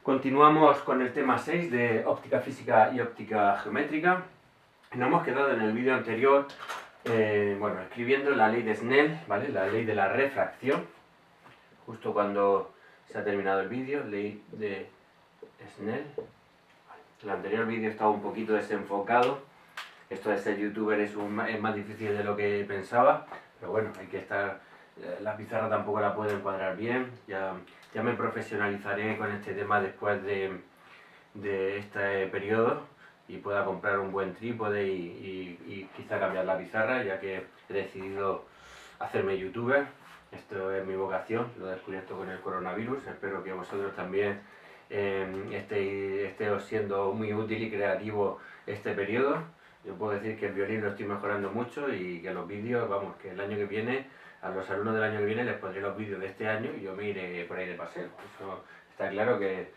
Continuamos con el tema 6 de óptica física y óptica geométrica. Nos hemos quedado en el vídeo anterior, escribiendo la ley de Snell, ¿vale? La ley de la refracción. Justo cuando se ha terminado el vídeo, ley de Snell. El anterior vídeo estaba un poquito desenfocado. Esto de ser youtuber es más difícil de lo que pensaba, pero bueno, hay que estar. La pizarra tampoco la puedo encuadrar bien. Ya me profesionalizaré con este tema después de este periodo y pueda comprar un buen trípode y quizá cambiar la pizarra, ya que he decidido hacerme youtuber. Esto es mi vocación, lo he descubierto con el coronavirus. Espero que vosotros también estéis siendo muy útil y creativo este periodo. Yo puedo decir que el violín lo estoy mejorando mucho y que los vídeos, vamos, que el año que viene, a los alumnos del año que viene les pondré los vídeos de este año y yo me iré por ahí de paseo. Eso está claro que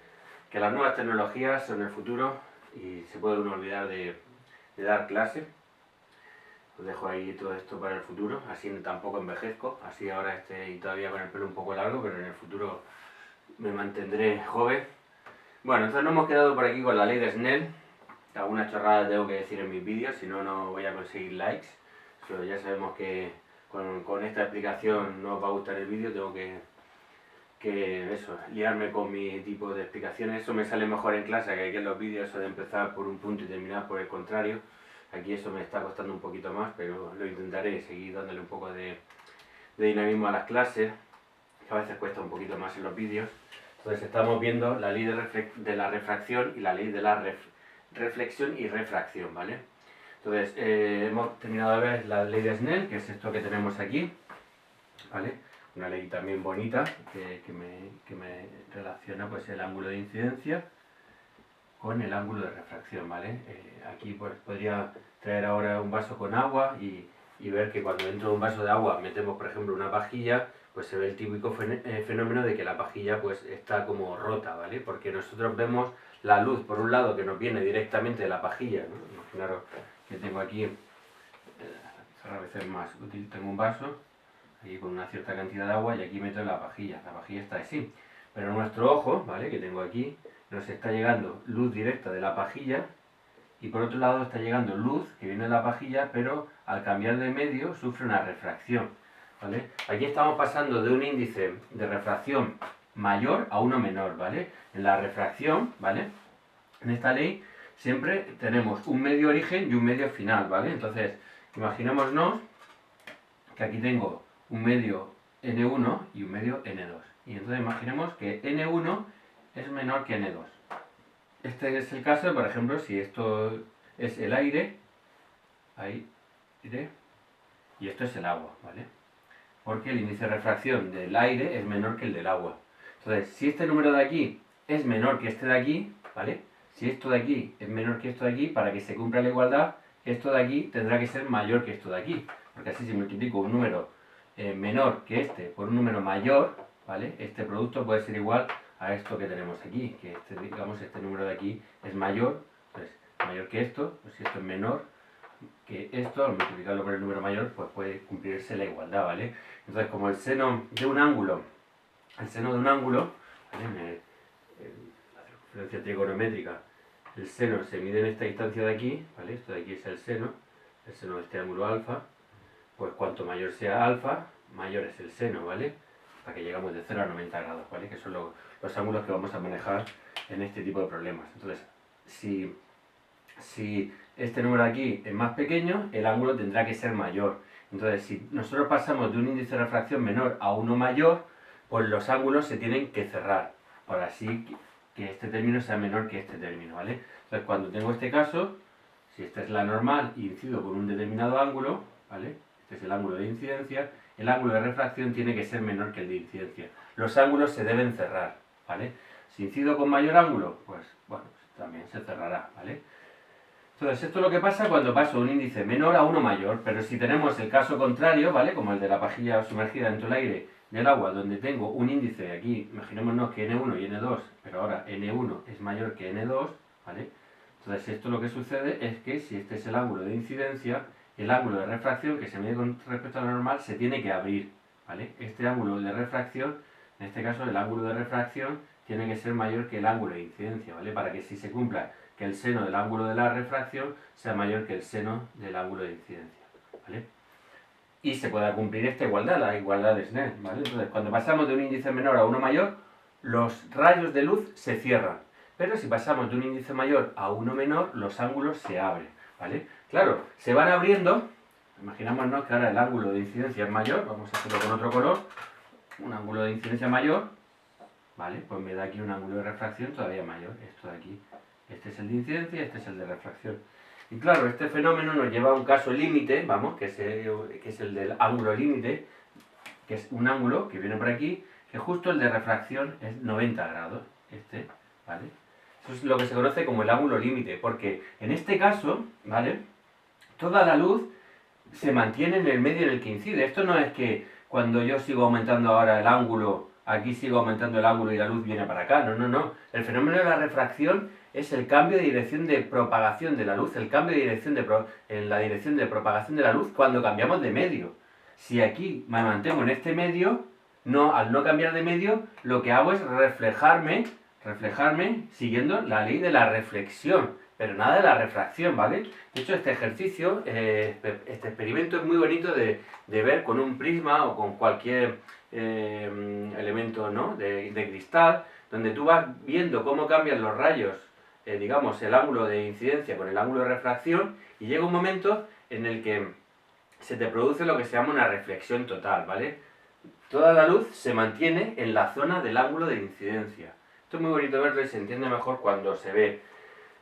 las nuevas tecnologías son el futuro y se puede uno olvidar de dar clase. Os dejo ahí todo esto para el futuro, así tampoco envejezco, así ahora estoy todavía con el pelo un poco largo, pero en el futuro me mantendré joven. Bueno, entonces nos hemos quedado por aquí con la ley de Snell. Alguna chorrada tengo que decir en mis vídeos, si no, no voy a conseguir likes. Pero ya sabemos que con esta explicación no os va a gustar el vídeo, tengo que liarme con mi tipo de explicaciones. Eso me sale mejor en clase que aquí en los vídeos, eso de empezar por un punto y terminar por el contrario. Aquí eso me está costando un poquito más, pero lo intentaré, seguir dándole un poco de dinamismo a las clases, que a veces cuesta un poquito más en los vídeos. Entonces estamos viendo la ley de la refracción y la ley de la reflexión y refracción, ¿vale? Entonces hemos terminado de ver la ley de Snell, que es esto que tenemos aquí, ¿vale? Una ley también bonita que me relaciona pues el ángulo de incidencia con el ángulo de refracción, ¿vale? Aquí pues podría traer ahora un vaso con agua y ver que cuando dentro de un vaso de agua metemos, por ejemplo, una pajilla, pues se ve el típico fenómeno de que la pajilla pues está como rota, ¿vale? Porque nosotros vemos la luz, por un lado, que nos viene directamente de la pajilla, ¿no? Imaginaros que tengo aquí, a veces más útil, tengo un vaso, aquí con una cierta cantidad de agua y aquí meto la pajilla está así. Pero nuestro ojo, ¿vale? Que tengo aquí, nos está llegando luz directa de la pajilla y por otro lado está llegando luz que viene de la pajilla, pero al cambiar de medio sufre una refracción, ¿vale? Aquí estamos pasando de un índice de refracción mayor a uno menor, ¿vale? En la refracción, ¿vale? En esta ley siempre tenemos un medio origen y un medio final, ¿vale? Entonces, imaginémonos que aquí tengo un medio N1 y un medio N2. Y entonces imaginemos que N1 es menor que N2. Este es el caso, por ejemplo, si esto es el aire, y esto es el agua, ¿vale? Porque el índice de refracción del aire es menor que el del agua. Entonces, si este número de aquí es menor que este de aquí, ¿vale? Si esto de aquí es menor que esto de aquí, para que se cumpla la igualdad, esto de aquí tendrá que ser mayor que esto de aquí. Porque así si multiplico un número menor que este por un número mayor, ¿vale? Este producto puede ser igual a esto que tenemos aquí, que este número de aquí es mayor, pues mayor que esto, pues si esto es menor que esto, al multiplicarlo por el número mayor, pues puede cumplirse la igualdad, ¿vale? Entonces, como el seno de un ángulo, ¿vale? La circunferencia trigonométrica, el seno se mide en esta distancia de aquí, ¿vale? Esto de aquí es el seno de este ángulo alfa, pues cuanto mayor sea alfa, mayor es el seno, ¿vale? Para que llegamos de 0 a 90 grados, ¿vale? Que son los ángulos que vamos a manejar en este tipo de problemas. Entonces, si este número de aquí es más pequeño, el ángulo tendrá que ser mayor. Entonces, si nosotros pasamos de un índice de refracción menor a uno mayor, pues los ángulos se tienen que cerrar, para así que este término sea menor que este término, ¿vale? Entonces, cuando tengo este caso, si esta es la normal y incido con un determinado ángulo, ¿vale? Este es el ángulo de incidencia, el ángulo de refracción tiene que ser menor que el de incidencia. Los ángulos se deben cerrar, ¿vale? Si incido con mayor ángulo, pues bueno, también se cerrará, ¿vale? Entonces, esto es lo que pasa cuando paso un índice menor a uno mayor, pero si tenemos el caso contrario, ¿vale? Como el de la pajilla sumergida dentro del aire del agua, donde tengo un índice aquí, imaginémonos que N1 y N2, pero ahora N1 es mayor que N2, ¿vale? Entonces, esto lo que sucede es que si este es el ángulo de incidencia, el ángulo de refracción que se mide con respecto a la normal se tiene que abrir, ¿vale? Este ángulo de refracción, en este caso el ángulo de refracción, tiene que ser mayor que el ángulo de incidencia, ¿vale? Para que si se cumpla que el seno del ángulo de la refracción sea mayor que el seno del ángulo de incidencia, ¿vale? Y se pueda cumplir esta igualdad, la igualdad de Snell, ¿vale? Entonces, cuando pasamos de un índice menor a uno mayor, los rayos de luz se cierran. Pero si pasamos de un índice mayor a uno menor, los ángulos se abren, ¿vale? Claro, se van abriendo. Imaginémonos que ahora el ángulo de incidencia es mayor, vamos a hacerlo con otro color, un ángulo de incidencia mayor, ¿vale? Pues me da aquí un ángulo de refracción todavía mayor, esto de aquí. Este es el de incidencia y este es el de refracción. Y claro, este fenómeno nos lleva a un caso límite, vamos, que es el del ángulo límite, que es un ángulo que viene por aquí, que justo el de refracción es 90 grados, este, ¿vale? Eso es lo que se conoce como el ángulo límite, porque en este caso, ¿vale? Toda la luz se mantiene en el medio en el que incide. Esto no es que cuando yo sigo aumentando ahora el ángulo, aquí sigo aumentando el ángulo y la luz viene para acá. No, no, no. El fenómeno de la refracción es el cambio de dirección de propagación de la luz, el cambio de dirección en la dirección de propagación de la luz cuando cambiamos de medio. Si aquí me mantengo en este medio, al no cambiar de medio, lo que hago es reflejarme siguiendo la ley de la reflexión, pero nada de la refracción, ¿vale? De hecho, este ejercicio, este experimento es muy bonito de ver con un prisma o con cualquier elemento, ¿no? de cristal, donde tú vas viendo cómo cambian los rayos, digamos, el ángulo de incidencia con el ángulo de refracción, y llega un momento en el que se te produce lo que se llama una reflexión total, ¿vale? Toda la luz se mantiene en la zona del ángulo de incidencia. Esto es muy bonito verlo y se entiende mejor cuando se ve.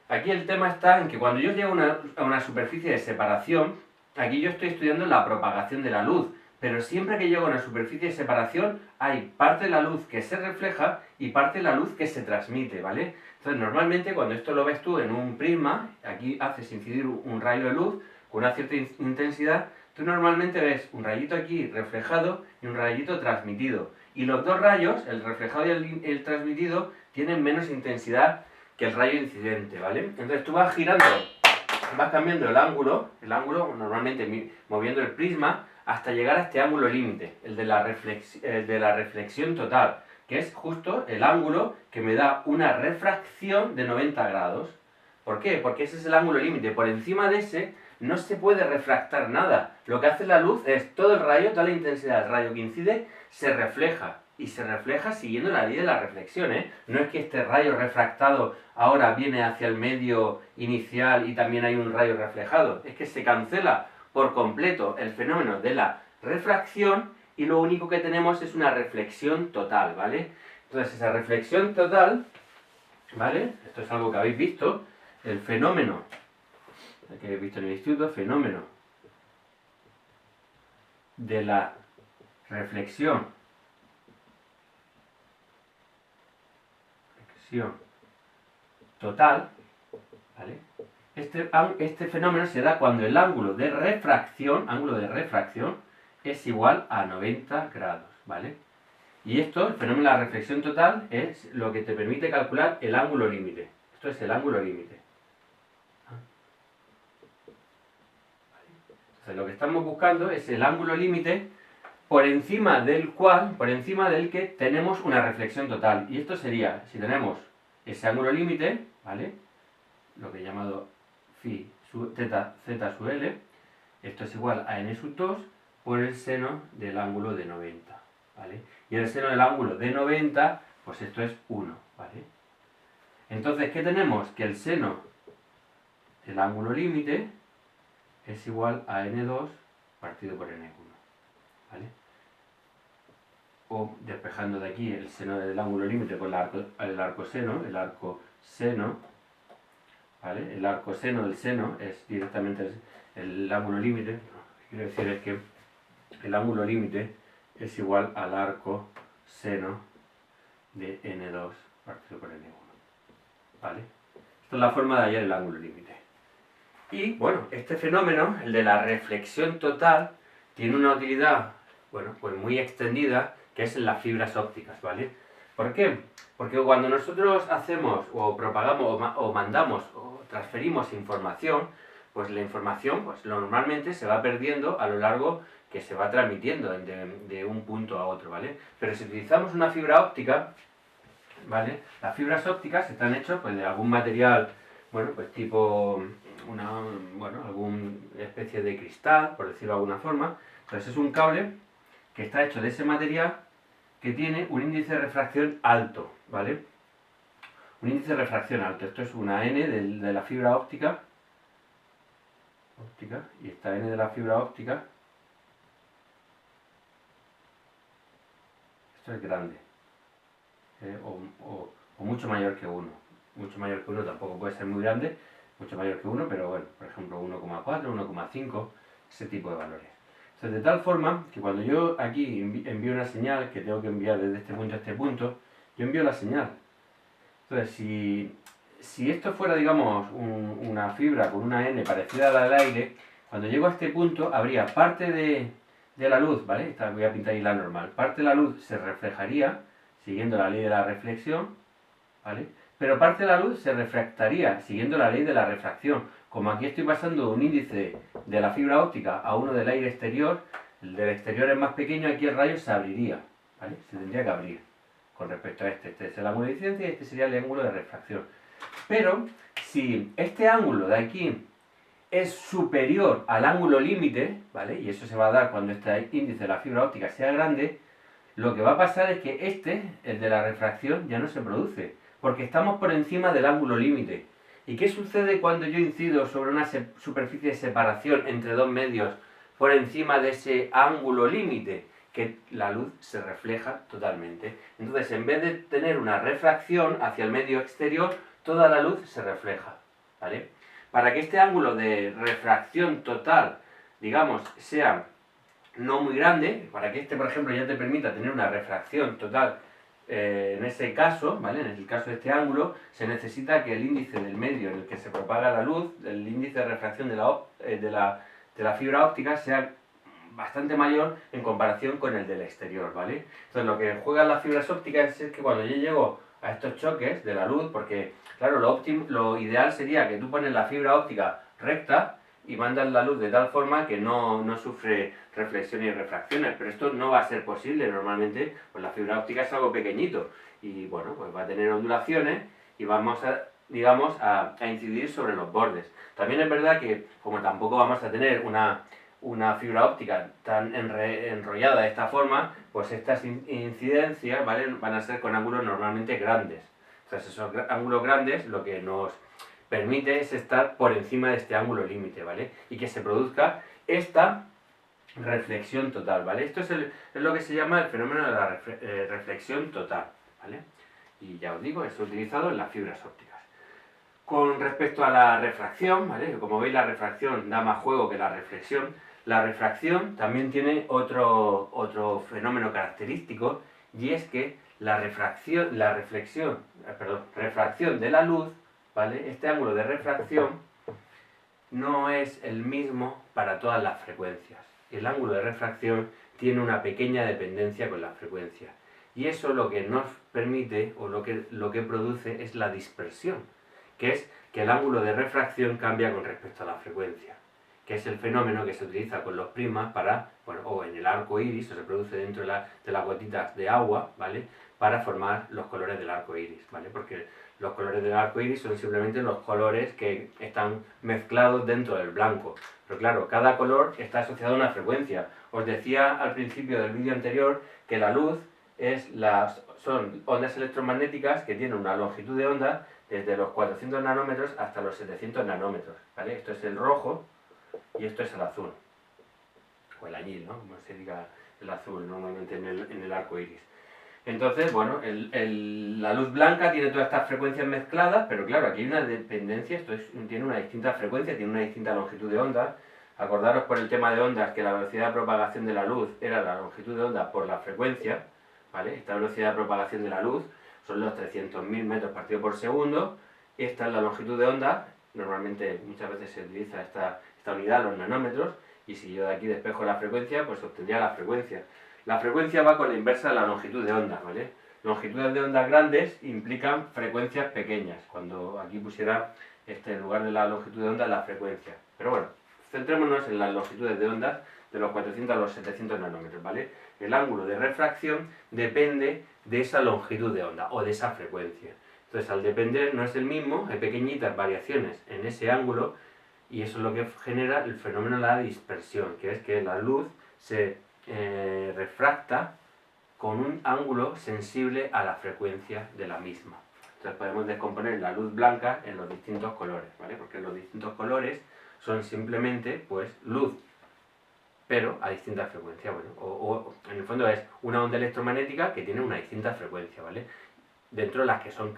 Aquí el tema está en que cuando yo llego a una superficie de separación, aquí yo estoy estudiando la propagación de la luz, pero siempre que llego a una superficie de separación hay parte de la luz que se refleja y parte de la luz que se transmite, ¿vale? Entonces normalmente cuando esto lo ves tú en un prisma, aquí haces incidir un rayo de luz con una cierta intensidad, tú normalmente ves un rayito aquí reflejado y un rayito transmitido. Y los dos rayos, el reflejado y el transmitido, tienen menos intensidad que el rayo incidente, ¿vale? Entonces tú vas girando, vas cambiando el ángulo normalmente moviendo el prisma, hasta llegar a este ángulo límite, el de la reflexión total, que es justo el ángulo que me da una refracción de 90 grados. ¿Por qué? Porque ese es el ángulo límite. Por encima de ese no se puede refractar nada. Lo que hace la luz es todo el rayo, toda la intensidad del rayo que incide, se refleja. Y se refleja siguiendo la ley de la reflexión, ¿eh? No es que este rayo refractado ahora viene hacia el medio inicial y también hay un rayo reflejado. Es que se cancela por completo el fenómeno de la refracción y lo único que tenemos es una reflexión total, ¿vale? Entonces esa reflexión total, ¿vale? Esto es algo que habéis visto, el fenómeno que habéis visto en el instituto, fenómeno de la reflexión total, ¿vale? Este fenómeno se da cuando el ángulo de refracción es igual a 90 grados, ¿vale? Y esto, el fenómeno de la reflexión total, es lo que te permite calcular el ángulo límite. Esto es el ángulo límite. Entonces lo que estamos buscando es el ángulo límite por encima del que tenemos una reflexión total. Y esto sería, si tenemos ese ángulo límite, ¿vale? Lo que he llamado phi z sub L, esto es igual a n sub 2 por el seno del ángulo de 90, ¿vale? Y el seno del ángulo de 90, pues esto es 1, ¿vale? Entonces, ¿qué tenemos? Que el seno del ángulo límite es igual a n2 partido por n1, ¿vale? O despejando de aquí el seno del ángulo límite con el arcoseno, ¿vale? El arcoseno del seno es directamente el ángulo límite. Lo que quiero decir es que el ángulo límite es igual al arcoseno de n2 partido por n1, ¿vale? Esta es la forma de hallar el ángulo límite. Y bueno, este fenómeno, el de la reflexión total, tiene una utilidad, bueno, pues muy extendida, que es en las fibras ópticas, ¿vale? ¿Por qué? Porque cuando nosotros hacemos o propagamos o mandamos o transferimos información, pues la información pues normalmente se va perdiendo a lo largo que se va transmitiendo de un punto a otro, ¿vale? Pero si utilizamos una fibra óptica, ¿vale? Las fibras ópticas están hechas pues, de algún material, bueno, pues tipo alguna especie de cristal, por decirlo de alguna forma. Entonces es un cable que está hecho de ese material que tiene un índice de refracción alto, ¿vale? Un índice de refracción alto. Esto es una N de la fibra óptica, y esta N de la fibra óptica, esto es grande, o mucho mayor que 1. Mucho mayor que 1 tampoco puede ser muy grande, mucho mayor que 1, pero bueno, por ejemplo 1,4, 1,5, ese tipo de valores. Entonces, de tal forma que cuando yo aquí envío una señal que tengo que enviar desde este punto a este punto, yo envío la señal. Entonces, si esto fuera, digamos, una fibra con una N parecida a la del aire, cuando llego a este punto habría parte de la luz, ¿vale? Voy a pintar ahí la normal. Parte de la luz se reflejaría, siguiendo la ley de la reflexión, ¿vale? Pero parte de la luz se refractaría, siguiendo la ley de la refracción. Como aquí estoy pasando un índice de la fibra óptica a uno del aire exterior, el del exterior es más pequeño, aquí el rayo se abriría, ¿vale? Se tendría que abrir con respecto a este. Este es el ángulo de incidencia y este sería el ángulo de refracción. Pero si este ángulo de aquí es superior al ángulo límite, ¿vale? Y eso se va a dar cuando este índice de la fibra óptica sea grande, lo que va a pasar es que el de la refracción, ya no se produce, porque estamos por encima del ángulo límite. ¿Y qué sucede cuando yo incido sobre una superficie de separación entre dos medios por encima de ese ángulo límite? Que la luz se refleja totalmente. Entonces, en vez de tener una refracción hacia el medio exterior, toda la luz se refleja, ¿vale? Para que este ángulo de refracción total, digamos, sea no muy grande, para que este, por ejemplo, ya te permita tener una refracción total, en ese caso, ¿vale? En el caso de este ángulo, se necesita que el índice del medio en el que se propaga la luz, el índice de refracción de la fibra óptica, sea bastante mayor en comparación con el del exterior, ¿vale? Entonces lo que juegan las fibras ópticas es que cuando yo llego a estos choques de la luz, porque claro, lo ideal sería que tú pones la fibra óptica recta y mandas la luz de tal forma que no sufre reflexiones y refracciones, pero esto no va a ser posible normalmente, pues la fibra óptica es algo pequeñito y bueno, pues va a tener ondulaciones y vamos a, digamos, a incidir sobre los bordes. También es verdad que como tampoco vamos a tener una fibra óptica tan enrollada de esta forma, pues estas incidencias, ¿vale? Van a ser con ángulos normalmente grandes. Entonces esos ángulos grandes lo que nos permite es estar por encima de este ángulo límite, ¿vale? Y que se produzca esta reflexión total, ¿vale? Esto es lo que se llama el fenómeno de la reflexión total, ¿vale? Y ya os digo, es utilizado en las fibras ópticas. Con respecto a la refracción, ¿vale? Como veis, la refracción da más juego que la reflexión. La refracción también tiene otro fenómeno característico, y es que refracción de la luz, ¿vale? Este ángulo de refracción no es el mismo para todas las frecuencias. El ángulo de refracción tiene una pequeña dependencia con la frecuencia. Y eso lo que nos permite, o lo que produce, es la dispersión, que es que el ángulo de refracción cambia con respecto a la frecuencia, que es el fenómeno que se utiliza con los prismas para, bueno, o en el arco iris, o se produce dentro de las gotitas de agua, ¿vale? Para formar los colores del arco iris, ¿vale? Porque los colores del arco iris son simplemente los colores que están mezclados dentro del blanco. Pero claro, cada color está asociado a una frecuencia. Os decía al principio del vídeo anterior que la luz son ondas electromagnéticas que tienen una longitud de onda desde los 400 nanómetros hasta los 700 nanómetros, ¿vale? Esto es el rojo y esto es el azul, o el añil, ¿no? Como se diga el azul normalmente en el arco iris. Entonces, bueno, la luz blanca tiene todas estas frecuencias mezcladas, pero claro, aquí hay una dependencia, tiene una distinta frecuencia, tiene una distinta longitud de onda. Acordaros por el tema de ondas que la velocidad de propagación de la luz era la longitud de onda por la frecuencia, ¿vale? Esta velocidad de propagación de la luz son los 300.000 metros partido por segundo. Esta es la longitud de onda, normalmente muchas veces se utiliza esta unidad, los nanómetros, y si yo de aquí despejo la frecuencia, pues obtendría la frecuencia. La frecuencia va con la inversa de la longitud de onda, ¿vale? Longitudes de ondas grandes implican frecuencias pequeñas, cuando aquí pusiera en lugar de la longitud de onda la frecuencia. Pero bueno, centrémonos en las longitudes de ondas de los 400 a los 700 nanómetros, ¿vale? El ángulo de refracción depende de esa longitud de onda o de esa frecuencia. Entonces, al depender no es el mismo, hay pequeñitas variaciones en ese ángulo y eso es lo que genera el fenómeno de la dispersión, que es que la luz se refracta con un ángulo sensible a la frecuencia de la misma. Entonces podemos descomponer la luz blanca en los distintos colores, ¿vale? Porque los distintos colores son simplemente pues luz, pero a distintas frecuencias, bueno, o en el fondo es una onda electromagnética que tiene una distinta frecuencia, ¿vale? Dentro de las que son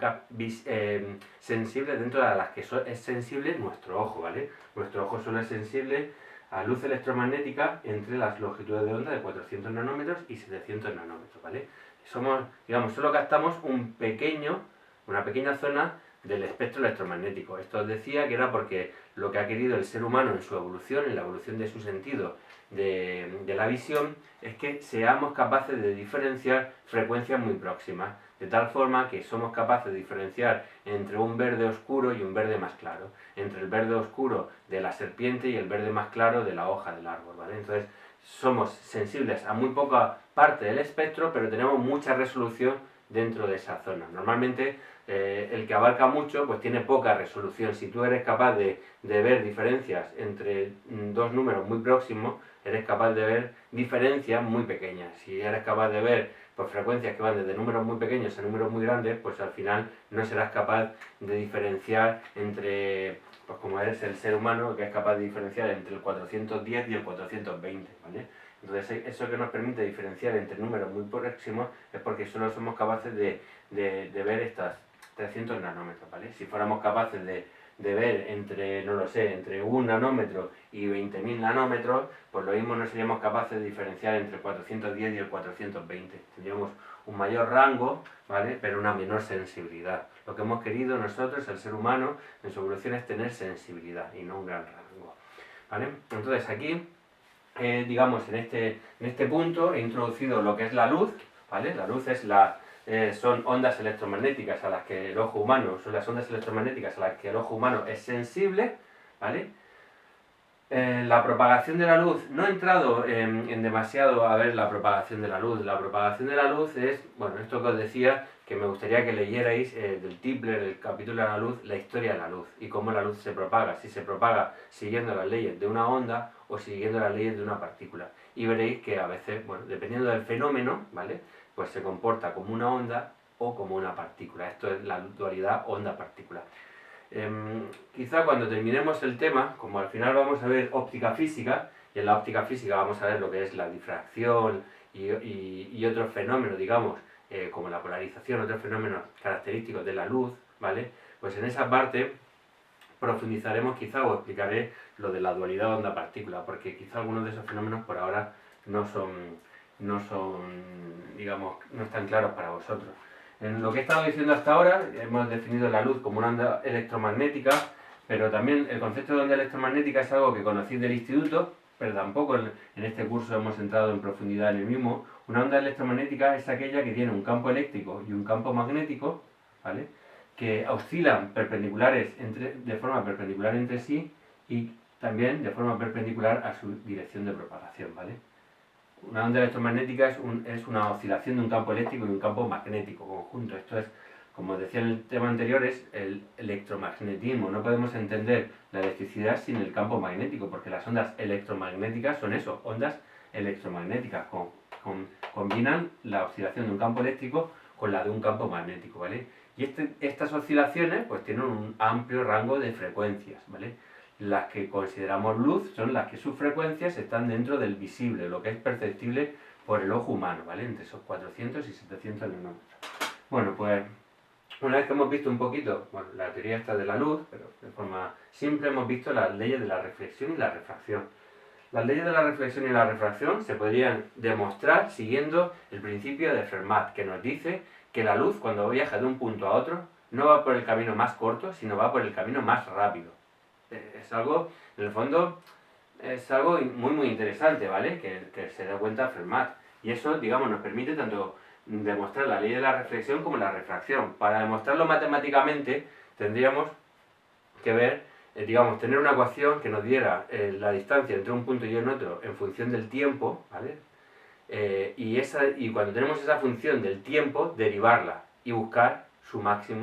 sensibles, dentro de las que es sensible nuestro ojo, ¿vale? Nuestro ojo solo es sensible a luz electromagnética entre las longitudes de onda de 400 nanómetros y 700 nanómetros, ¿vale? Somos, digamos, solo captamos una pequeña zona del espectro electromagnético. Esto os decía que era porque lo que ha querido el ser humano en su evolución, en la evolución de su sentido de la visión, es que seamos capaces de diferenciar frecuencias muy próximas, de tal forma que somos capaces de diferenciar entre un verde oscuro y un verde más claro, entre el verde oscuro de la serpiente y el verde más claro de la hoja del árbol, ¿vale? Entonces, somos sensibles a muy poca parte del espectro, pero tenemos mucha resolución dentro de esa zona. Normalmente, el que abarca mucho, pues tiene poca resolución. Si tú eres capaz de ver diferencias entre dos números muy próximos, eres capaz de ver diferencias muy pequeñas. Si eres capaz de ver pues, frecuencias que van desde números muy pequeños a números muy grandes, pues al final no serás capaz de diferenciar entre, pues como es el ser humano, que es capaz de diferenciar entre el 410 y el 420, ¿vale? Entonces eso que nos permite diferenciar entre números muy próximos es porque solo somos capaces de ver estas 300 nanómetros, ¿vale? Si fuéramos capaces de ver entre, no lo sé, entre 1 nanómetro y 20.000 nanómetros, pues lo mismo no seríamos capaces de diferenciar entre el 410 y el 420. Tendríamos un mayor rango, ¿vale? Pero una menor sensibilidad. Lo que hemos querido nosotros, el ser humano, en su evolución es tener sensibilidad y no un gran rango, ¿vale? Entonces aquí, digamos, en este punto he introducido lo que es la luz, ¿vale? La luz es son ondas electromagnéticas a las que el ojo humano, son las ondas electromagnéticas a las que el ojo humano es sensible, ¿vale? La propagación de la luz, no he entrado en demasiado a ver la propagación de la luz. La propagación de la luz es, bueno, esto que os decía, que me gustaría que leyerais del Tipler, el capítulo de la luz, la historia de la luz y cómo la luz se propaga, si se propaga siguiendo las leyes de una onda o siguiendo las leyes de una partícula. Y veréis que a veces, bueno, dependiendo del fenómeno, ¿vale? Pues se comporta como una onda o como una partícula. Esto es la dualidad onda-partícula. Quizá cuando terminemos el tema, como al final vamos a ver óptica física, y en la óptica física vamos a ver lo que es la difracción y otros fenómenos, digamos, como la polarización, otros fenómenos característicos de la luz, ¿vale? Pues en esa parte profundizaremos quizá o explicaré lo de la dualidad onda-partícula, porque quizá algunos de esos fenómenos por ahora no son, digamos, no están claros para vosotros. En lo que he estado diciendo hasta ahora, hemos definido la luz como una onda electromagnética, pero también el concepto de onda electromagnética es algo que conocéis del instituto, pero tampoco en este curso hemos entrado en profundidad en el mismo. Una onda electromagnética es aquella que tiene un campo eléctrico y un campo magnético, ¿vale? Que oscilan de forma perpendicular entre sí y también de forma perpendicular a su dirección de propagación, ¿vale? Una onda electromagnética es una oscilación de un campo eléctrico y un campo magnético conjunto. Esto es, como decía en el tema anterior, es el electromagnetismo. No podemos entender la electricidad sin el campo magnético, porque las ondas electromagnéticas son eso, ondas electromagnéticas. Combinan la oscilación de un campo eléctrico con la de un campo magnético, ¿vale? Y estas oscilaciones pues tienen un amplio rango de frecuencias, ¿vale? Las que consideramos luz son las que sus frecuencias están dentro del visible, lo que es perceptible por el ojo humano, ¿vale? Entre esos 400 y 700 nanómetros. Bueno, pues una vez que hemos visto un poquito, bueno, la teoría esta de la luz, pero de forma simple hemos visto las leyes de la reflexión y la refracción. Las leyes de la reflexión y la refracción se podrían demostrar siguiendo el principio de Fermat, que nos dice que la luz cuando viaja de un punto a otro no va por el camino más corto, sino va por el camino más rápido. Es algo, en el fondo, es algo muy interesante, ¿vale? Que se da cuenta Fermat. Y eso, digamos, nos permite tanto demostrar la ley de la reflexión como la refracción. Para demostrarlo matemáticamente tendríamos que ver, digamos, tener una ecuación que nos diera la distancia entre un punto y un otro en función del tiempo, ¿vale? y cuando tenemos esa función del tiempo, derivarla y buscar su máximo